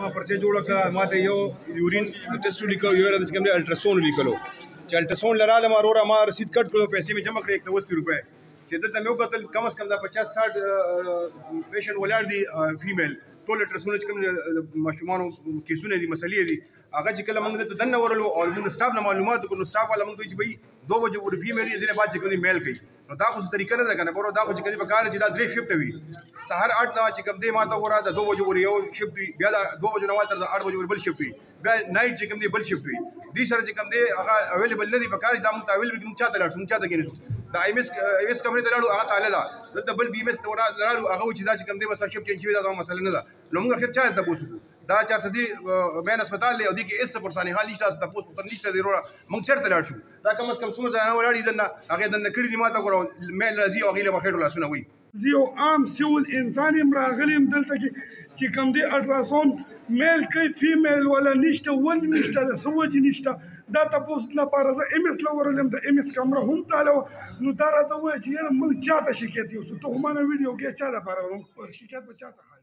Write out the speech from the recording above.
ما پرچه جوړ کړه ما ته یو یورین ټیسټ لیکو یو چې کوم دی الټراساوند لیکلو چې الټراساوند لراله ما وروره ما رسید کټ کړو پیسې مې جمع کړې 180 روپۍ چې دلته مې وکتل کم از کم دا 50-60 پیشنټ ولاړ دي فیمیل ټول الټراساوند چې کوم ماشومانو کیسونه دي مسلې دي هغه چې کله موږ ته دننه ورلو او موږ سټاف نه معلومات کړو سټاف والا موږ ته چې بھئی 2 بجې ور فیمیل یې دنه بعد چې کوم میل کوي نو دا خو طریقه نه ده کنه ګورو دا خو چې کوي په کار چې دا 3 شفټ وي سحر 8 نه چې کوم دی ما ته ورا د 2 بجې ور یو شفټ وي بیا دا 2 بجې نه تر 8 بجې ور بل شفټ وي بیا نایټ چې کوم دی بل شفټ وي دې سره چې کوم دی هغه اویلیبل نه دی په کار دا موږ اویلیبل کوم چاته لاړ څنګه چاته کېنه دا ایمس کمرې ته لاړو هغه تعالی دا دلته بل بي ام اس ته ورا لاړو هغه چې دا چې کوم دی بس شفټ چینج وي دا مسله نه ده نو موږ اخر چا ته پوښتنه دا 400 مین اسپیټال دی او دي کې اس پرسانی حال نشته ست پوسټ پر نشته دی وروره موږ چرته لاړ شو دا کم از کم څومره ځای ولاړ دي نه هغه د نکړې دي ماته ګورو میل راځي او غیله بخیر لاسونه وي زیو عام سیول انسان هم راغلیم دلته کې چې کوم دی الټراساوند میل کوي فیمیل ولا نشته ول نشته د سوجي نشته دا تاسو لپاره زه ام اس لورلم د ام اس کمره هم تعالی نو دا راته وایي چې موږ چاته شکایت یو څه ته هم نه ویډیو کې چا لپاره موږ شکایت په چاته